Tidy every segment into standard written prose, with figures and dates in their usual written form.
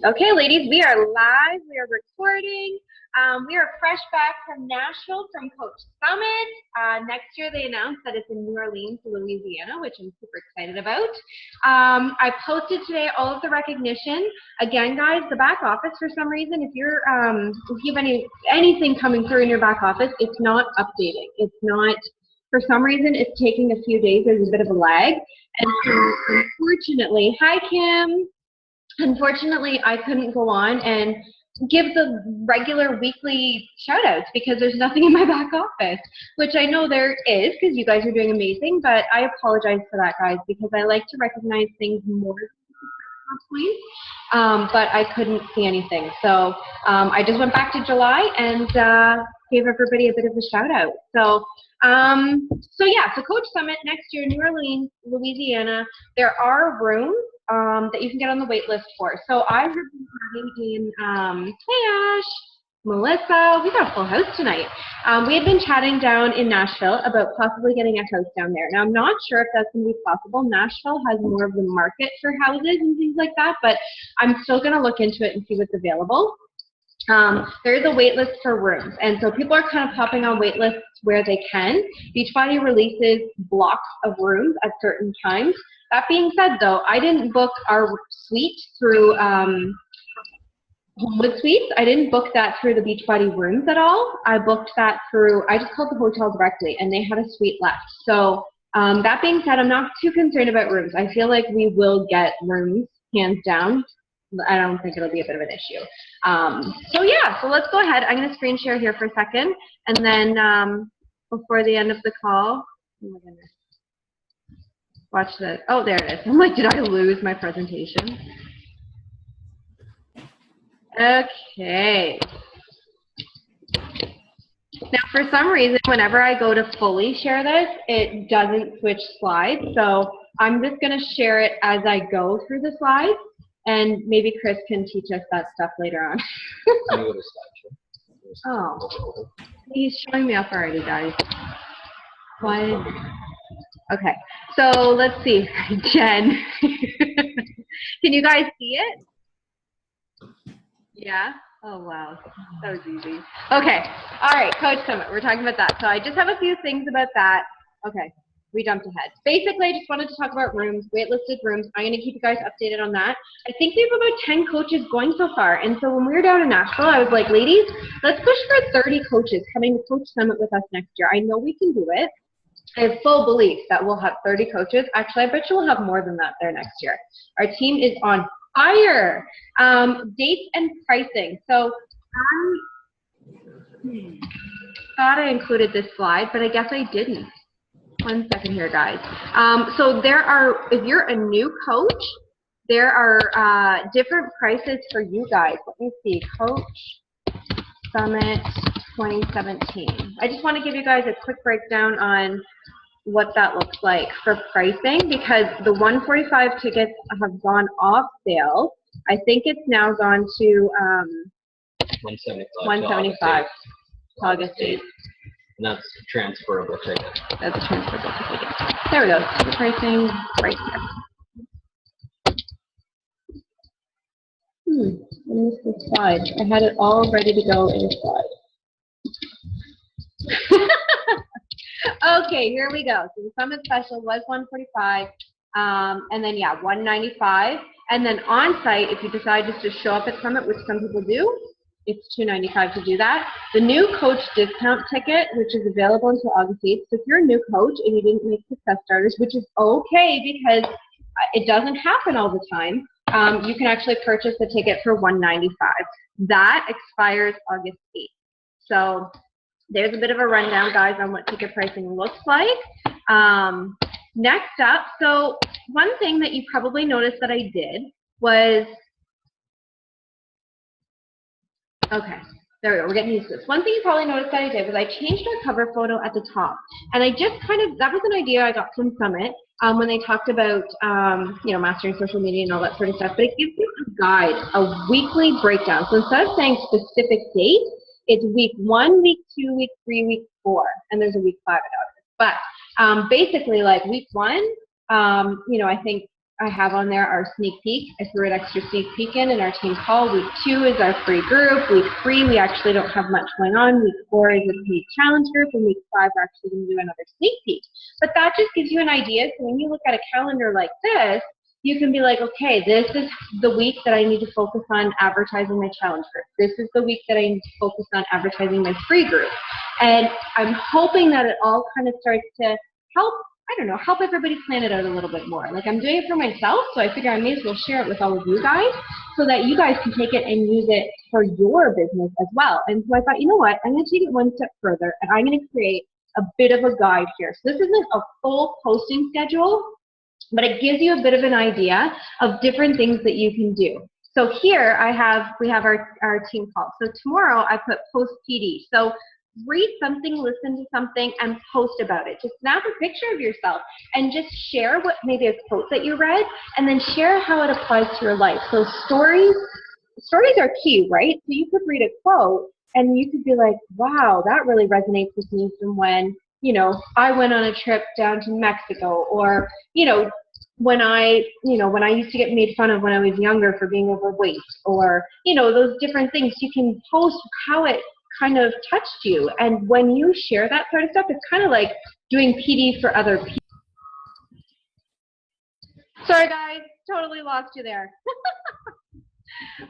Okay, ladies, we are live. We are recording. We are fresh back from Nashville from Coach Summit. Next year, they announced that it's in New Orleans, Louisiana, which I'm super excited about. I posted today all of the recognition. Again, guys, the back office, for some reason, if you have anything coming through in your back office, it's not updating. It's not. For some reason, it's taking a few days. There's a bit of a lag. And so, unfortunately, hi, Kim. Unfortunately, I couldn't go on and give the regular weekly shout outs because there's nothing in my back office, which I know there is because you guys are doing amazing, but I apologize for that, guys, because I like to recognize things more but I couldn't see anything. So I just went back to July and gave everybody a bit of a shout out. So so Coach Summit next year, New Orleans, Louisiana. There are rooms that you can get on the wait list for. So I have been having in, hey Ash, Melissa, we got a full house tonight. We had been chatting down in Nashville about possibly getting a house down there. Now I'm not sure if that's going to be possible. Nashville has more of the market for houses and things like that, but I'm still going to look into it and see what's available. There is a wait list for rooms, and so people are kind of popping on wait lists where they can. Beachbody releases blocks of rooms at certain times. That being said, though, I didn't book our suite through Homewood Suites. I didn't book that through the Beachbody rooms at all. I booked that through, I just called the hotel directly, and they had a suite left. So that being said, I'm not too concerned about rooms. I feel like we will get rooms, hands down. I don't think it'll be a bit of an issue. So let's go ahead. I'm going to screen share here for a second, and then before the end of the call, oh my goodness. Watch this. Oh, there it is. I'm like, did I lose my presentation? Okay. Now, for some reason, whenever I go to fully share this, it doesn't switch slides. So I'm just going to share it as I go through the slides, and maybe Chris can teach us that stuff later on. Oh, he's showing me up already, guys. Why? Okay, so let's see. Jen, can you guys see it? Yeah? Oh, wow. That was easy. Okay. All right, Coach Summit. We're talking about that. So I just have a few things about that. Okay. We jumped ahead. Basically, I just wanted to talk about rooms, waitlisted rooms. I'm going to keep you guys updated on that. I think we have about 10 coaches going so far. And so when we were down in Nashville, I was like, ladies, let's push for 30 coaches coming to Coach Summit with us next year. I know we can do it. I have full belief that we'll have 30 coaches. Actually, I bet you we'll have more than that there next year. Our team is on fire. Dates and pricing. So I thought I included this slide, but I guess I didn't. One second here, guys. So there are, if you're a new coach, there are different prices for you guys. Let me see, Coach Summit 2017. I just want to give you guys a quick breakdown on what that looks like for pricing, because the 145 tickets have gone off sale. I think it's now gone to 175. August 8th. And that's a transferable ticket. That's a transferable ticket. There we go. Ticket pricing right here. I missed the slide. I had it all ready to go in a slide. Okay, here we go. So the Summit Special was 145, and then 195, and then on site, if you decide just to show up at Summit, which some people do, it's $295 to do that. The new coach discount ticket, which is available until August 8th. So if you're a new coach and you didn't make Success Starters, which is okay because it doesn't happen all the time, you can actually purchase the ticket for $195. That expires August 8th. So there's a bit of a rundown, guys, on what ticket pricing looks like. Next up, so one thing that you probably noticed that I did was, okay, there we go, we're getting used to this. One thing you probably noticed that I did was I changed our cover photo at the top. And I just that was an idea I got from Summit when they talked about, mastering social media and all that sort of stuff. But it gives you a guide, a weekly breakdown. So instead of saying specific dates, it's week 1, week 2, week 3, week 4, and there's a week 5 in August. But basically, like week 1, I think I have on there our sneak peek. I threw an extra sneak peek in our team call. Week 2 is our free group. Week 3, we actually don't have much going on. Week 4 is a paid challenge group. And week 5, we're actually going to do another sneak peek. But that just gives you an idea. So when you look at a calendar like this, you can be like, okay, this is the week that I need to focus on advertising my challenge group. This is the week that I need to focus on advertising my free group. And I'm hoping that it all kind of starts to help, I don't know, help everybody plan it out a little bit more. Like, I'm doing it for myself, so I figure I may as well share it with all of you guys so that you guys can take it and use it for your business as well. And so I thought, you know what, I'm going to take it one step further, and I'm going to create a bit of a guide here. So this isn't a full posting schedule, but it gives you a bit of an idea of different things that you can do. So here we have our team call. So tomorrow I put post PD. So read something, listen to something, and post about it. Just snap a picture of yourself and just share what maybe a quote that you read, and then share how it applies to your life. So stories are key, right? So you could read a quote and you could be like, wow, that really resonates with me from when, you know, I went on a trip down to Mexico, or, you know, when I used to get made fun of when I was younger for being overweight, or, you know, those different things. You can post how it kind of touched you. And when you share that sort of stuff, it's kind of like doing PD for other people. Sorry guys, totally lost you there.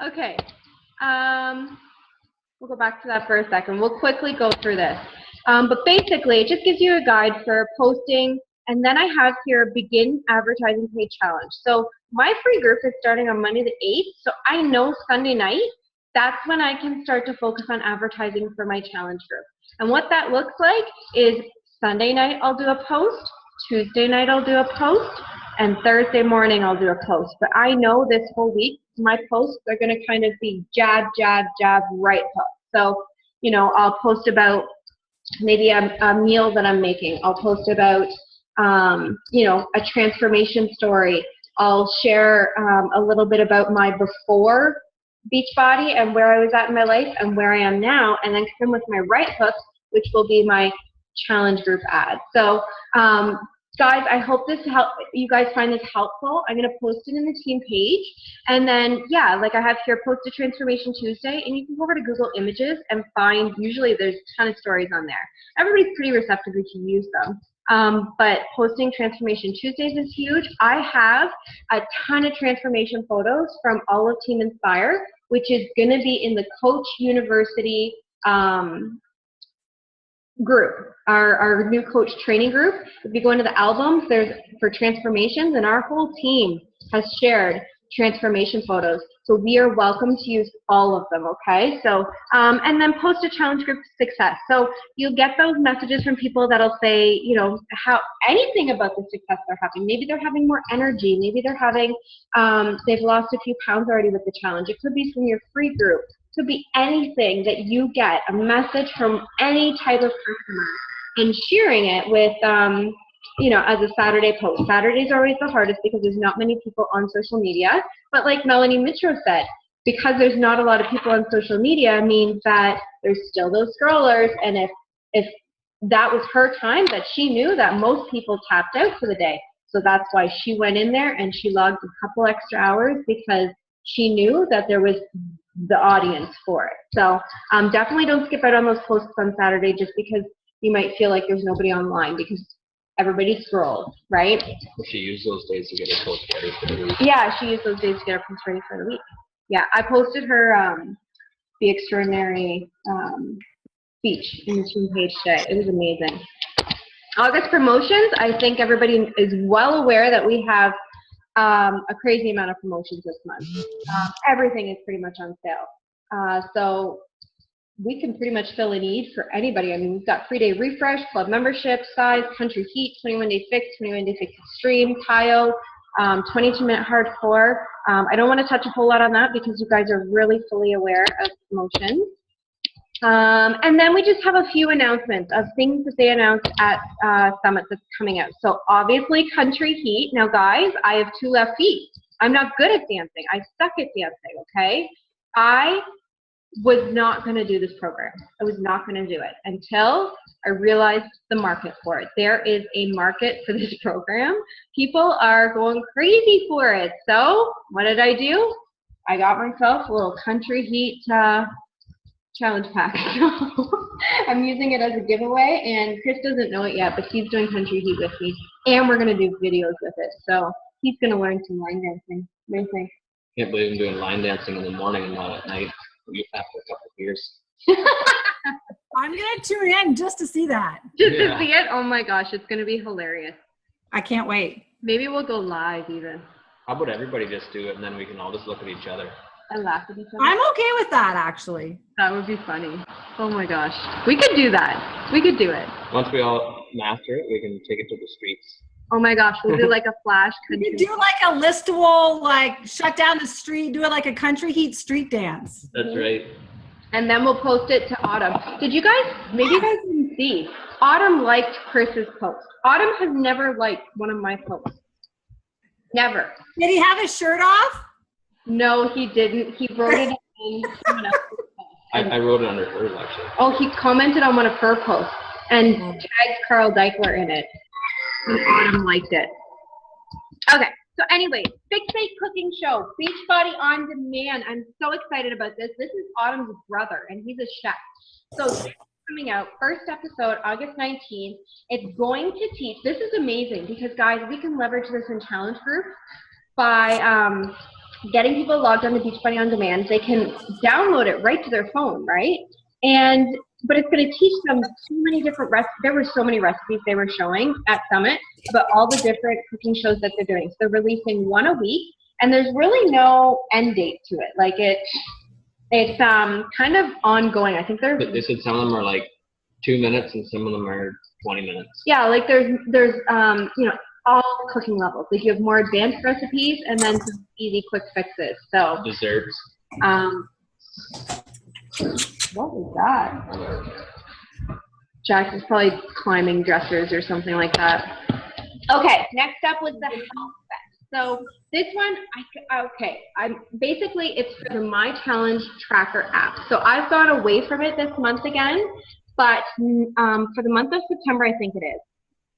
Okay, we'll go back to that for a second. We'll quickly go through this. But basically, it just gives you a guide for posting. And then I have here begin advertising paid challenge. So my free group is starting on Monday the 8th. So I know Sunday night, that's when I can start to focus on advertising for my challenge group. And what that looks like is Sunday night I'll do a post, Tuesday night I'll do a post, and Thursday morning I'll do a post. But I know this whole week my posts are going to kind of be jab, jab, jab, right hook. So, you know, I'll post about maybe a meal that I'm making. I'll post about you know, a transformation story. I'll share a little bit about my before Beachbody and where I was at in my life and where I am now, and then come with my right hook, which will be my challenge group ad. So guys, I hope you guys find this helpful. I'm going to post it in the team page. And then, yeah, like I have here, post a Transformation Tuesday, and you can go over to Google Images and find, usually there's a ton of stories on there. Everybody's pretty receptive if you use them. But posting Transformation Tuesdays is huge. I have a ton of transformation photos from all of Team Inspire, which is going to be in the Coach University group, our new coach training group. If you go into the albums, there's for transformations, and our whole team has shared transformation photos. So we are welcome to use all of them, okay? So, and then post a challenge group success. So you'll get those messages from people that'll say, you know, how anything about the success they're having. Maybe they're having more energy. Maybe they're having, they've lost a few pounds already with the challenge. It could be from your free group. It could be anything that you get, a message from any type of customer, and sharing it with, you know, as a Saturday post. Saturday's always the hardest because there's not many people on social media. But like Melanie Mitro said, because there's not a lot of people on social media means that there's still those scrollers. And if that was her time, that she knew that most people tapped out for the day. So that's why she went in there and she logged a couple extra hours, because she knew that there was the audience for it. So definitely don't skip out on those posts on Saturday just because you might feel like there's nobody online, because everybody scrolls, right? She used those days to get her post ready for the week. Yeah, she used those days to get her post ready for the week. Yeah, I posted her the extraordinary speech in the team page today. It was amazing. August promotions, I think everybody is well aware that we have a crazy amount of promotions this month. Everything is pretty much on sale. So we can pretty much fill a need for anybody. I mean, we've got 3-day refresh, club membership, size, country heat, 21-day fix, 21-day fix extreme, Tayo, 22-minute hardcore. I don't want to touch a whole lot on that because you guys are really fully aware of promotions. And then we just have a few announcements of things that they announced at Summit that's coming out. So obviously country heat. Now guys, I have 2 left feet. I'm not good at dancing. I suck at dancing, okay? I was not going to do this program. I was not going to do it until I realized the market for it. There is a market for this program. People are going crazy for it. So what did I do? I got myself a little Country Heat challenge pack. I'm using it as a giveaway, and Chris doesn't know it yet, but he's doing Country Heat with me, and we're going to do videos with it. So he's going to learn some line dancing. What do you think? Can't believe I'm doing line dancing in the morning and not at night after a couple of beers. I'm gonna tune in just to see that. Just to see it? Oh my gosh, it's gonna be hilarious. I can't wait. Maybe we'll go live even. How about everybody just do it and then we can all just look at each other? And laugh at each other. I'm okay with that, actually. That would be funny. Oh my gosh. We could do that. We could do it. Once we all master it, we can take it to the streets. Oh my gosh, we'll do like a flash country. You do like a listable, like shut down the street, do it like a Country Heat street dance. That's right. And then we'll post it to Autumn. Did you guys, maybe you guys didn't see, Autumn liked Chris's post. Autumn has never liked one of my posts. Never. Did he have his shirt off? No, he didn't. He wrote it in someone else's post. I wrote it under hers, actually. Oh, he commented on one of her posts and tagged Carl Deichler in it. And Autumn liked it. Okay, so anyways, Fixate Cooking Show, Beachbody on Demand. I'm so excited about this. This is Autumn's brother, and he's a chef. So this is coming out, first episode, August 19th. It's going to teach, this is amazing because, guys, we can leverage this in challenge groups by getting people logged on to Beachbody on Demand. They can download it right to their phone, right? But it's going to teach them so many different recipes. There were so many recipes they were showing at Summit about all the different cooking shows that they're doing. So they're releasing one a week, and there's really no end date to it. Like it's kind of ongoing. I think They said some of them are like 2 minutes and some of them are 20 minutes. Yeah, like there's you know, all cooking levels. Like you have more advanced recipes and then some easy quick fixes. So Desserts. What was that? Jack is probably climbing dressers or something like that. Okay, next up was the health fest. So this one, basically it's for the My Challenge Tracker app. So I've gone away from it this month again, but for the month of September, I think it is.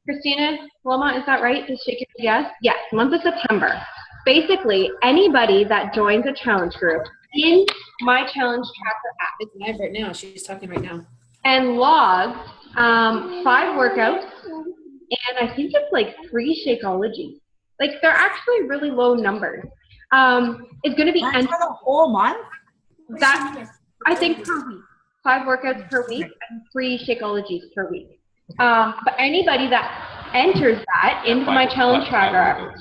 Christina Loma, is that right? Just shake your yes? Yes, month of September. Basically, anybody that joins a challenge group in My Challenge Tracker app. It's live right now. She's talking right now. And logs 5 workouts, and I think it's like 3 Shakeology. Like they're actually really low numbers. It's going to be For the whole month? That I think per week. 5 workouts per week and 3 Shakeologies per week. But anybody that enters that into My Challenge Tracker,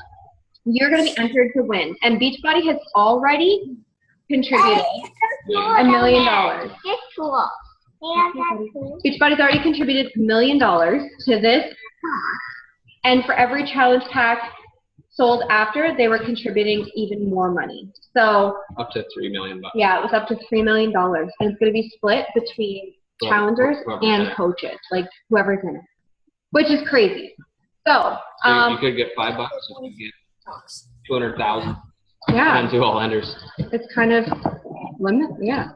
you're going to be entered to win. And Beachbody has already contributed $1 million. Beachbody's already contributed $1 million to this, and for every challenge pack sold after, they were contributing even more money. So up to $3 million. Yeah, it was up to $3 million, and it's going to be split between challengers and coaches, like whoever's in it, which is crazy. So you could get $5 if you get 200,000. Yeah, and 2 all enders. it's kind of limit. Yeah,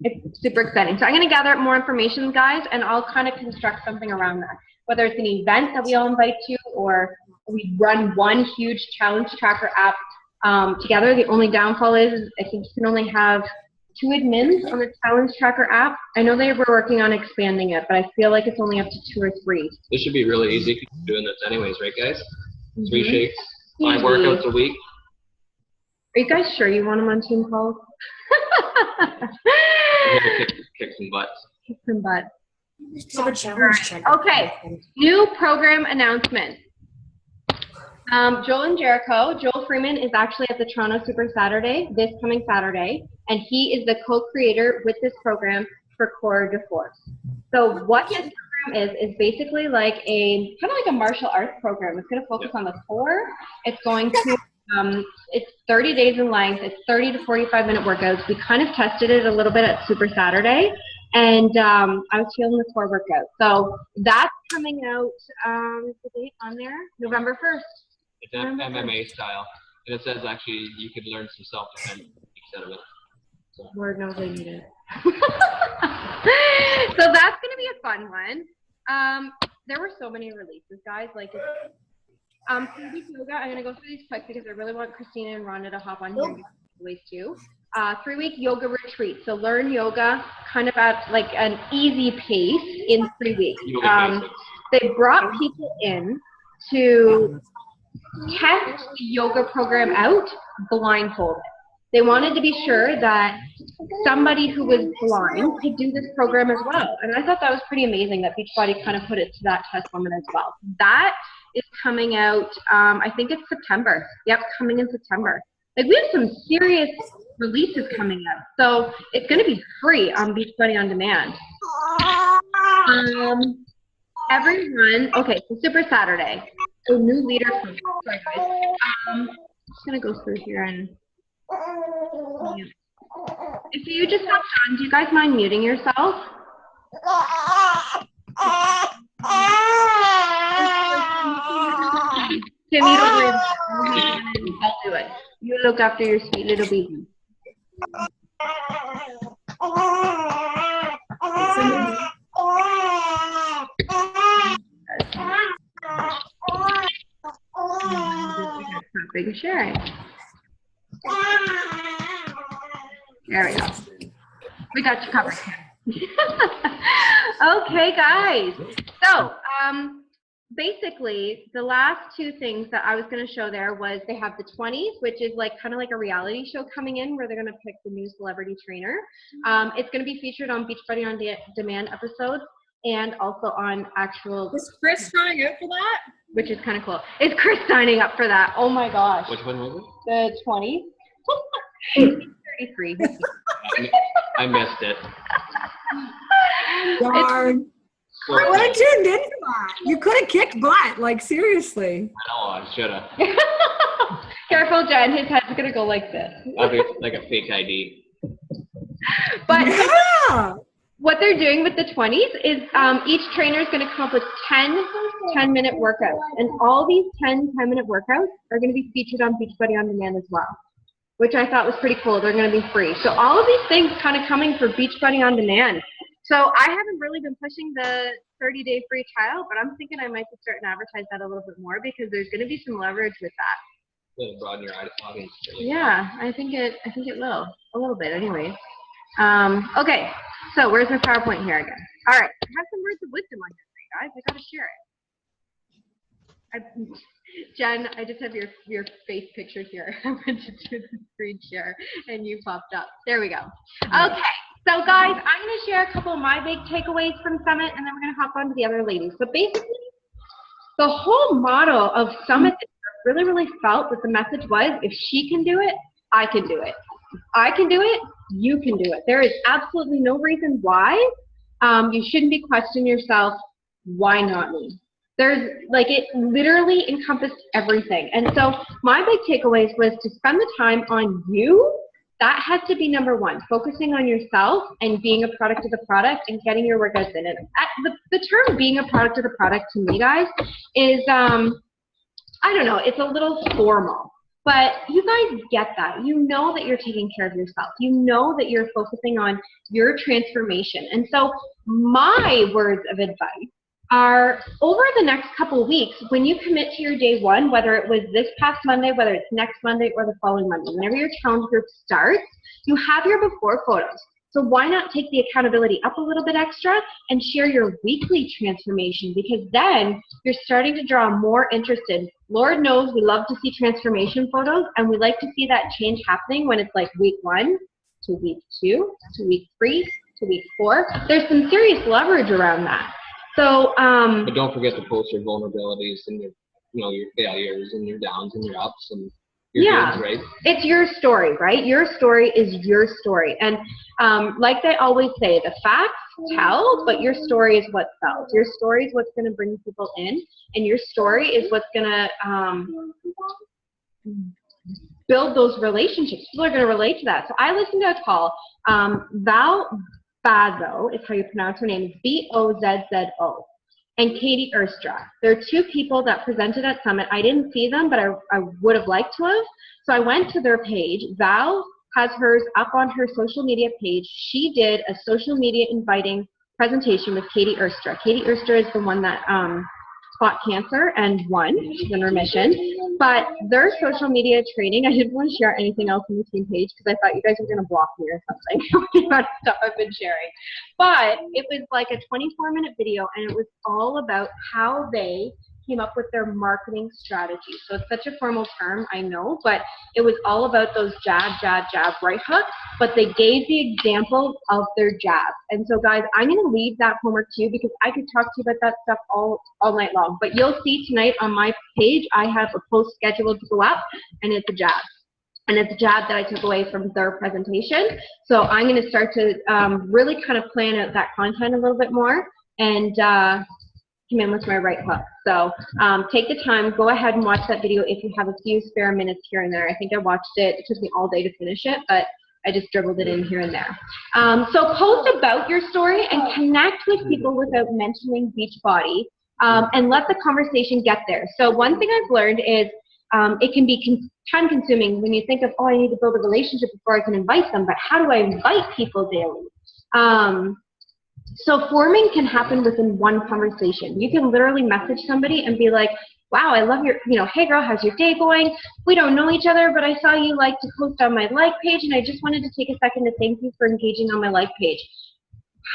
it's super exciting. So I'm going to gather more information, guys, and I'll kind of construct something around that. Whether it's an event that we all invite to, or we run one huge challenge tracker app together. The only downfall is I think you can only have 2 admins on the challenge tracker app. I know they were working on expanding it, but I feel like it's only up to 2 or 3. This should be really easy because you're doing this anyways, right, guys? 3 shakes, 5 workouts a week. Are you guys sure you want them on Team calls? Kick some butts. Kick some butt. So a challenge check. Okay, new program announcement. Joel and Jericho. Joel Freeman is actually at the Toronto Super Saturday, this coming Saturday, and he is the co-creator with this program for Core de Force. So what this program is basically like kind of like a martial arts program. It's going to focus on the core. It's going to it's 30 days in length. It's 30 to 45-minute workouts. We kind of tested it a little bit at Super Saturday, and I was feeling the core workout. So that's coming out, is the date on there? November 1st. It's MMA style. And it says actually you could learn some self-defense each set of it. So. Lord knows I need it. So that's going to be a fun one. There were so many releases, guys. Like, 3-week yoga. I'm going to go through these quick because I really want Christina and Rhonda to hop on here and do ways too. 3-week yoga retreat. So learn yoga kind of at like an easy pace in 3 weeks. They brought people in to test the yoga program out blindfolded. They wanted to be sure that somebody who was blind could do this program as well. And I thought that was pretty amazing that Beachbody kind of put it to that test limit as well. That is coming out, I think it's September. Yep, coming in September. Like, we have some serious releases coming out. So it's going to be free on Beachbody On Demand. Everyone, okay, so Super Saturday. So new leader. Sorry, guys. I'm just going to go through here and. If you just hopped on, do you guys mind muting yourself? Timmy, don't worry about it. I'll do it. You look after your sweet little baby. Big sharing. There we go. We got you covered. Okay, guys. So, basically, the last two things that I was going to show there was they have the 20s, which is like kind of like a reality show coming in where they're going to pick the new celebrity trainer. It's going to be featured on Beachbody On Demand episodes and also on actual. Was Chris trying out for that? Which is kind of cool. Is Chris signing up for that? Oh my gosh. Which one was it? The 20s. He's 33. I missed it. Darn. So, I would have tuned in for that. You could have kicked butt, like, seriously. I know, I should have. Careful, Jen. His head's going to go like this. I'll be like a fake ID. But Yeah. what they're doing with the 20s is each trainer is going to come up with 10 10-minute workouts. And all these 10-minute workouts are going to be featured on Beachbody On Demand as well, which I thought was pretty cool. They're going to be free. So all of these things kind of coming for Beachbody On Demand. So I haven't really been pushing the 30-day free trial, but I'm thinking I might be starting to advertise that a little bit more because there's going to be some leverage with that. It'll broaden your audience. Yeah, I think it will a little bit, anyways. Okay, so where's my PowerPoint here again? All right, I have some words of wisdom on here for you guys. I gotta share it. Jen, I just have your face pictured here. I went to do the screen share and you popped up. There we go. Okay, so guys, I'm gonna share a couple of my big takeaways from Summit, and then we're gonna hop on to the other ladies. So basically, the whole model of Summit really, really felt that the message was, if she can do it, I can do it. If I can do it, you can do it. There is absolutely no reason why you shouldn't be questioning yourself, why not me? There's, like, it literally encompassed everything. And so my big takeaways was to spend the time on you. That has to be number one, focusing on yourself and being a product of the product and getting your workouts in. And the term being a product of the product to me, guys, is, I don't know, it's a little formal. But you guys get that. You know that you're taking care of yourself. You know that you're focusing on your transformation. And so my words of advice are, over the next couple of weeks, when you commit to your day one, whether it was this past Monday, whether it's next Monday or the following Monday, whenever your challenge group starts, you have your before photos. So why not take the accountability up a little bit extra and share your weekly transformation? Because then you're starting to draw more interest in. Lord knows we love to see transformation photos, and we like to see that change happening when it's like week 1 to week 2 to week 3 to week 4. There's some serious leverage around that. So, but don't forget to post your vulnerabilities and your, your failures and your downs and your ups and your goods, right? It's your story, right? Your story is your story. And like they always say, the facts tell, but your story is what sells. Your story is what's going to bring people in, and your story is what's going to build those relationships. People are going to relate to that. So I listened to a call. Val Bazzo is how you pronounce her name. It's B-O-Z-Z-O. And Katie Erstra. There are two people that presented at Summit. I didn't see them, but I would have liked to have. So I went to their page. Val has hers up on her social media page. She did a social media inviting presentation with Katie Erstra. Katie Erstra is the one that fought cancer and won. She's in remission. But their social media training, I didn't want to share anything else on the team page because I thought you guys were going to block me or something with the amount of stuff I've been sharing. But it was like a 24-minute video, and it was all about how they came up with their marketing strategy. So it's such a formal term, I know, but it was all about those jab, jab, jab, right hook, but they gave the example of their jab. And so guys, I'm going to leave that homework to you because I could talk to you about that stuff all night long. But you'll see tonight on my page, I have a post scheduled to go up, and it's a jab. And it's a jab that I took away from their presentation. So I'm going to start to really kind of plan out that content a little bit more and come in with my right hook. So take the time, go ahead and watch that video if you have a few spare minutes here and there. I think I watched it. It took me all day to finish it, but I just dribbled it in here and there. So post about your story and connect with people without mentioning Beachbody, and let the conversation get there. So one thing I've learned is it can be time consuming when you think of, oh, I need to build a relationship before I can invite them, but how do I invite people daily? So forming can happen within one conversation. You can literally message somebody and be like, wow, I love your, hey girl, how's your day going? We don't know each other, but I saw you like to post on my like page, and I just wanted to take a second to thank you for engaging on my like page.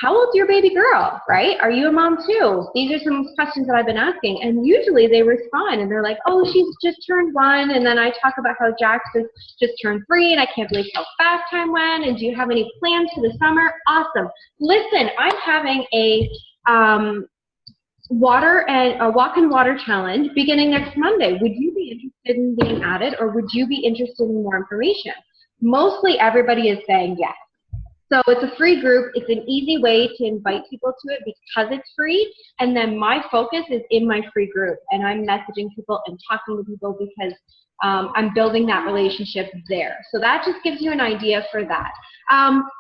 How old's your baby girl, right? Are you a mom too? These are some questions that I've been asking, and usually they respond and they're like, oh, she's just turned 1, and then I talk about how Jax just turned 3, and I can't believe how fast time went, and do you have any plans for the summer? Awesome. Listen, I'm having a walk and water challenge beginning next Monday. Would you be interested in being added, or would you be interested in more information? Mostly everybody is saying yes. So it's a free group. It's an easy way to invite people to it because it's free. And then my focus is in my free group, and I'm messaging people and talking to people because I'm building that relationship there. So that just gives you an idea for that.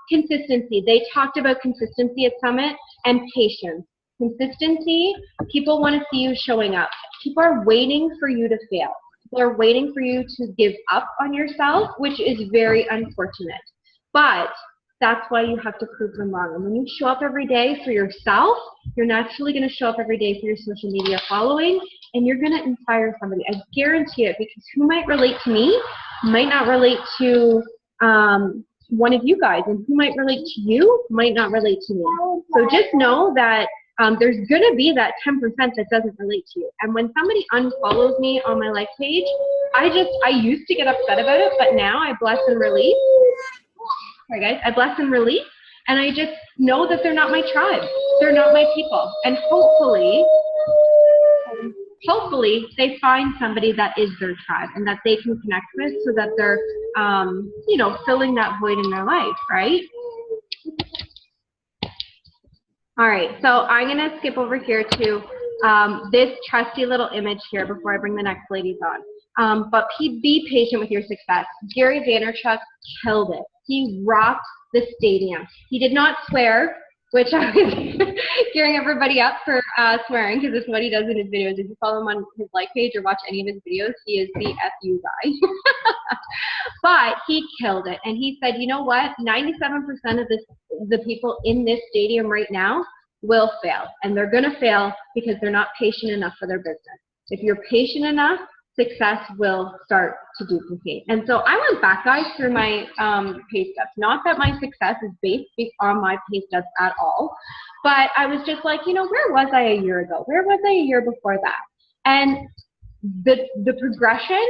Consistency. They talked about consistency at Summit and patience. Consistency, people want to see you showing up. People are waiting for you to fail. People are waiting for you to give up on yourself, which is very unfortunate. But that's why you have to prove them wrong. And when you show up every day for yourself, you're naturally going to show up every day for your social media following, and you're going to inspire somebody. I guarantee it, because who might relate to me might not relate to one of you guys, and who might relate to you might not relate to me. So just know that there's going to be that 10% that doesn't relate to you. And when somebody unfollows me on my like page, I used to get upset about it, but now I bless and release. Sorry guys, I bless and release, and I just know that they're not my tribe. They're not my people. And hopefully they find somebody that is their tribe and that they can connect with, so that they're, filling that void in their life, right? All right, so I'm going to skip over here to this trusty little image here before I bring the next ladies on. But be patient with your success. Gary Vaynerchuk killed it. He rocked the stadium. He did not swear, which I was gearing everybody up for swearing, because it's what he does in his videos. If you follow him on his like page or watch any of his videos, he is the FU guy. But he killed it. And he said, you know what? 97% of the people in this stadium right now will fail. And they're going to fail because they're not patient enough for their business. If you're patient enough, success will start to duplicate. And so I went back, guys, through my pay stubs. Not that my success is based on my pay stubs at all, but I was just like, where was I a year ago? Where was I a year before that? And the progression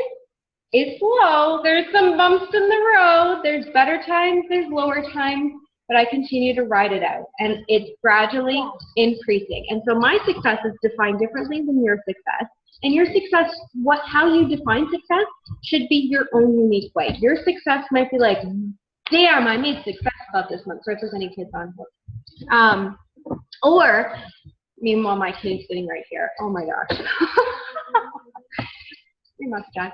is slow. There's some bumps in the road. There's better times, there's lower times, but I continue to ride it out, and it's gradually increasing. And so my success is defined differently than your success. And your success, how you define success should be your own unique way. Your success might be like, damn, I made success about this month. Sorry if there's any kids on here. Or, meanwhile, my kid's sitting right here. Oh my gosh. You must, Jack.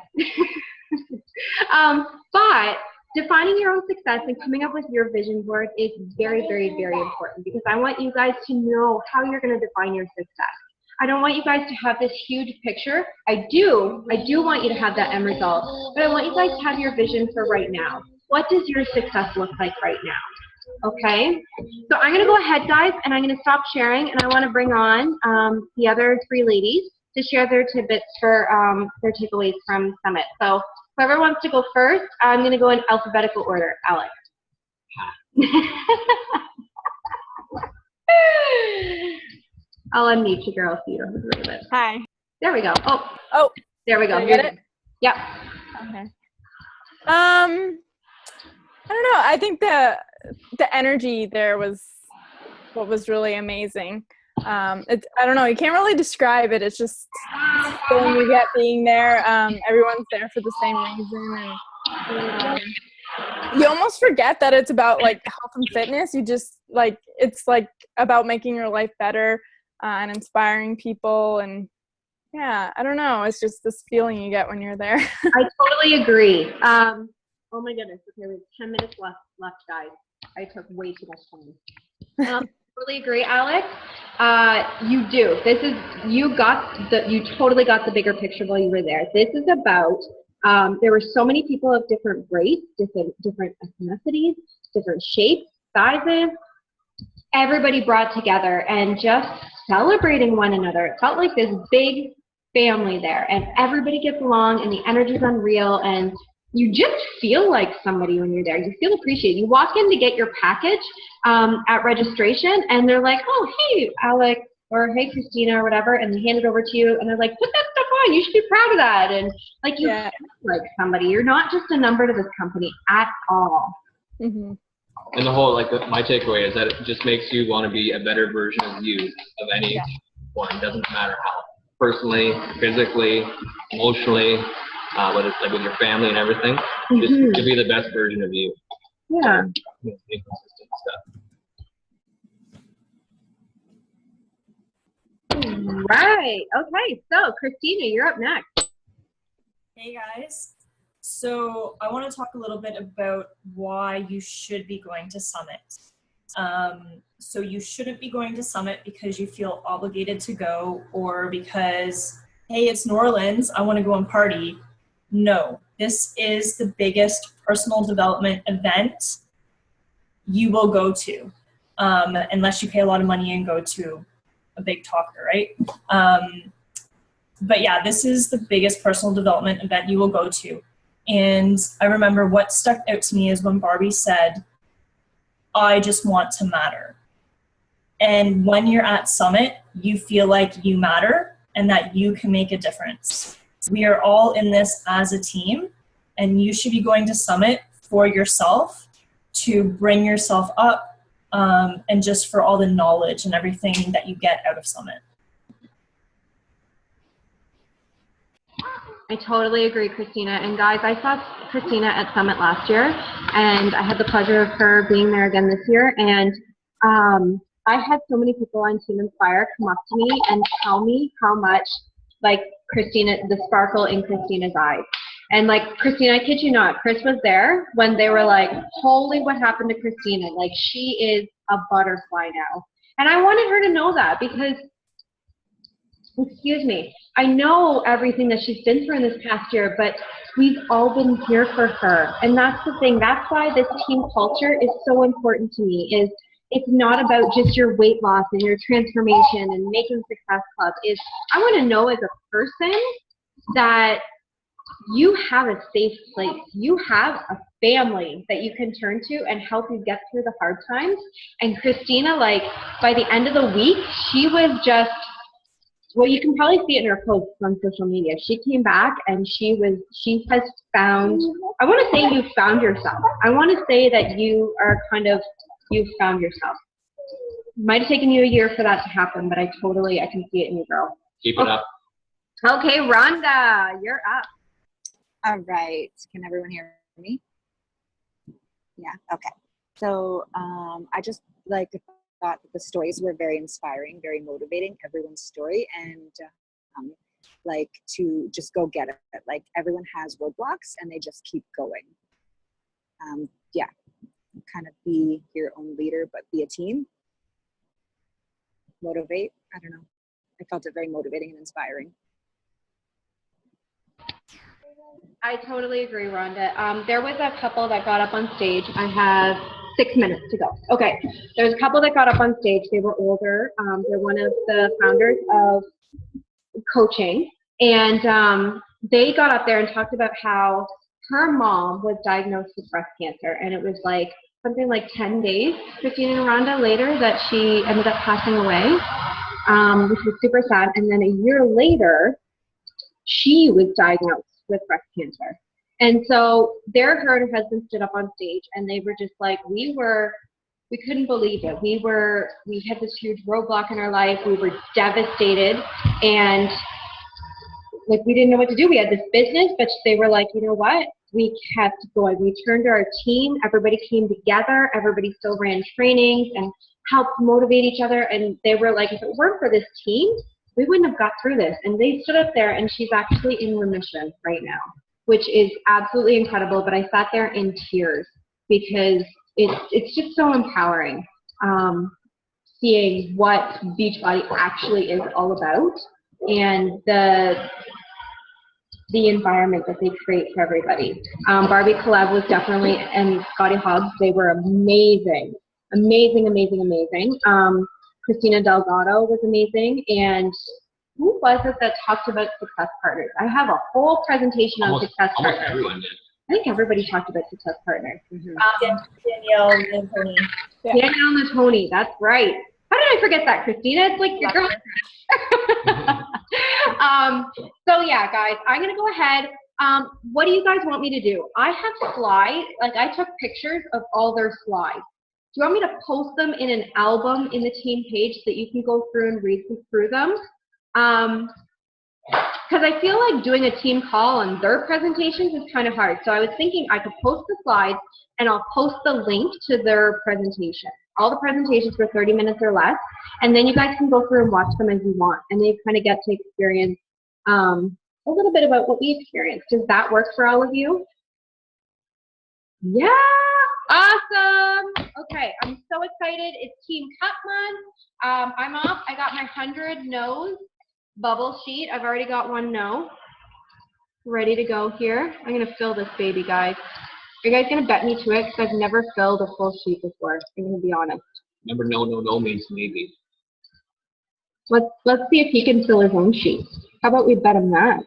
But defining your own success and coming up with your vision board is very, very, very important, because I want you guys to know how you're going to define your success. I don't want you guys to have this huge picture. I do want you to have that end result, but I want you guys to have your vision for right now. what does your success look like right now? Okay, so I'm going to go ahead, guys, and I'm going to stop sharing, and I want to bring on the other three ladies to share their tidbits for their takeaways from Summit. So whoever wants to go first, I'm going to go in alphabetical order. Alex. I'll unmute you, girl, so you don't have to worry about it. Hi. There we go. Oh. There we go. Did I get it? Yep. Okay. I don't know. I think the energy there was what was really amazing. It's, I don't know. You can't really describe it. It's just the feeling you get being there. Everyone's there for the same reason, and you almost forget that it's about like health and fitness. You just like it's like about making your life better and inspiring people. And yeah, I don't know. It's just this feeling you get when you're there. I totally agree. Oh my goodness. Okay, we have 10 minutes left, guys. I took way too much time. Totally agree, Alex. You do. You totally got the bigger picture while you were there. This is about, there were so many people of different race, different ethnicities, different shapes, sizes. Everybody brought together and just celebrating one another. It felt like this big family there, and everybody gets along, and the energy's unreal, and you just feel like somebody when you're there. You feel appreciated. You walk in to get your package at registration, and they're like, oh, hey, Alex, or hey, Christina, or whatever, and they hand it over to you, and they're like, put that stuff on. You should be proud of that. And like you feel like somebody. You're not just a number to this company at all. Mm-hmm. And the whole, like, my takeaway is that it just makes you want to be a better version of you, of any one. It doesn't matter how. Personally, physically, emotionally, whether it's like with your family and everything, just to be the best version of you. Yeah. Inconsistent stuff. Right. Okay. So, Christina, you're up next. Hey guys. So I want to talk a little bit about why you should be going to Summit. So you shouldn't be going to Summit because you feel obligated to go or because, hey, it's New Orleans, I want to go and party. No, this is the biggest personal development event you will go to, unless you pay a lot of money and go to a big talker, right? But yeah, this is the biggest personal development event you will go to. And I remember what stuck out to me is when Barbie said, I just want to matter. And when you're at Summit, you feel like you matter and that you can make a difference. We are all in this as a team, and you should be going to Summit for yourself to bring yourself up, and just for all the knowledge and everything that you get out of Summit. I totally agree, Christina. And guys, I saw Christina at Summit last year, and I had the pleasure of her being there again this year. And I had so many people on Team Inspire come up to me and tell me how much, like, Christina, the sparkle in Christina's eyes. And like, Christina, I kid you not, Chris was there when they were like, holy, what happened to Christina? Like, she is a butterfly now. And I wanted her to know that because, excuse me, I know everything that she's been through in this past year, but we've all been here for her. And that's the thing. That's why this team culture is so important to me, is it's not about just your weight loss and your transformation and making success club. I want to know as a person that you have a safe place. You have a family that you can turn to and help you get through the hard times. And Christina, like, by the end of the week, she was just, well, you can probably see it in her posts on social media. She came back and she has found, I want to say you found yourself. I want to say that you are you've found yourself. It might have taken you a year for that to happen, but I can see it in you, girl. Keep it up. Okay, Rhonda, you're up. All right. Can everyone hear me? Yeah. Okay. So I just thought that the stories were very inspiring, very motivating. Everyone's story, and to just go get it. Like, everyone has roadblocks, and they just keep going. Yeah. Kind of be your own leader, but be a team. Motivate. I don't know. I felt it very motivating and inspiring. I totally agree, Rhonda. There was a couple that got up on stage. I have 6 minutes to go. Okay. There's a couple that got up on stage. They were older. They're one of the founders of coaching. And they got up there and talked about how her mom was diagnosed with breast cancer. And it was like something like 10 days, Christina and Rhonda, later that she ended up passing away, which was super sad. And then a year later, she was diagnosed with breast cancer. And so her and her husband stood up on stage and they were just like, we couldn't believe it. We had this huge roadblock in our life. We were devastated and like we didn't know what to do. We had this business, but they were like, you know what? We kept going. We turned to our team. Everybody came together. Everybody still ran trainings and helped motivate each other. And they were like, if it weren't for this team, we wouldn't have got through this. And they stood up there and she's actually in remission right now, which is absolutely incredible. But I sat there in tears because it's just so empowering seeing what Beachbody actually is all about and the environment that they create for everybody. Barbie Collab was definitely, and Scotty Hobbs, they were amazing. Amazing, amazing, amazing. Christina Delgado was amazing. And who was it that talked about success partners? I have a whole presentation on success partners. Almost everyone did. I think everybody talked about success partners. Danielle Natoni. Yeah. Danielle Natoni, that's right. How did I forget that, Christina? It's like your girlfriend. So yeah, guys, I'm gonna go ahead. What do you guys want me to do? I have slides, like I took pictures of all their slides. Do you want me to post them in an album in the team page so that you can go through and read through them? Because I feel like doing a team call on their presentations is kind of hard. So I was thinking I could post the slides and I'll post the link to their presentation. All the presentations were 30 minutes or less. And then you guys can go through and watch them as you want. And they kind of get to experience a little bit about what we experienced. Does that work for all of you? Yeah, awesome. Okay, I'm so excited. It's Team Cup month. I'm off. I got my 100 no's bubble sheet. I've already got one no. Ready to go here. I'm going to fill this baby, guys. Are you guys going to bet me to it? Because I've never filled a full sheet before. I'm going to be honest. Remember, no means maybe. Let's see if he can fill his own sheet. How about we bet him that?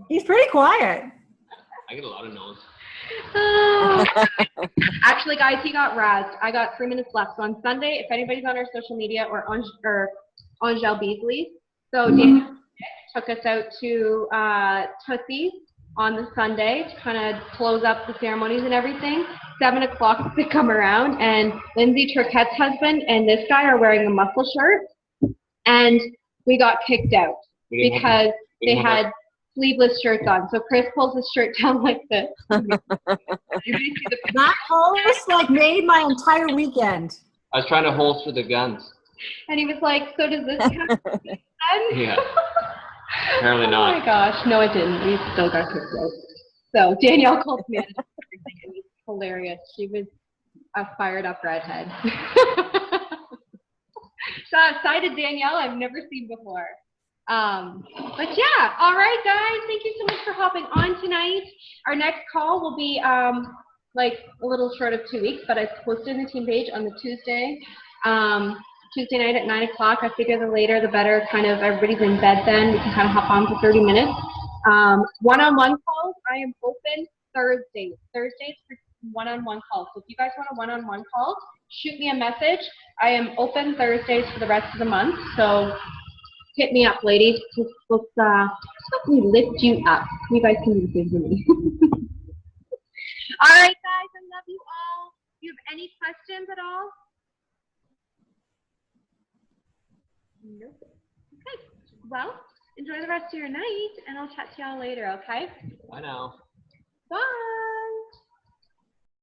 He's pretty quiet. I get a lot of no's. Actually, guys, he got razzed. I got 3 minutes left. So on Sunday, if anybody's on our social media or Angel Beasley, so Daniel took us out to Tootsie's on the Sunday to kind of close up the ceremonies and everything. 7 o'clock to come around, and Lindsay Turcotte's husband and this guy are wearing a muscle shirt, and we got kicked out because they had sleeveless shirts on. So Chris pulls his shirt down like this. That post like made my entire weekend. I was trying to holster the guns. And he was like, so does this count as a gun? Yeah. Apparently not. Oh my gosh, no it didn't. We still got kicked out. So Danielle called me and it was hilarious. She was a fired up redhead. So excited, Danielle, I've never seen before. But yeah, all right, guys, thank you so much for hopping on tonight. Our next call will be like a little short of 2 weeks, but I posted in the team page on the Tuesday night at 9 o'clock. I figure the later the better, kind of everybody's in bed then. We can kind of hop on for 30 minutes. One-on-one calls, I am open Thursdays for one-on-one calls. So if you guys want a one-on-one call, shoot me a message. I am open Thursdays for the rest of the month. So hit me up, ladies. Let's let me lift you up. You guys can do the same for me. All right, guys, I love you all. Do you have any questions at all? Nope. Okay. Well, enjoy the rest of your night, and I'll chat to y'all later, okay? Bye now. Bye.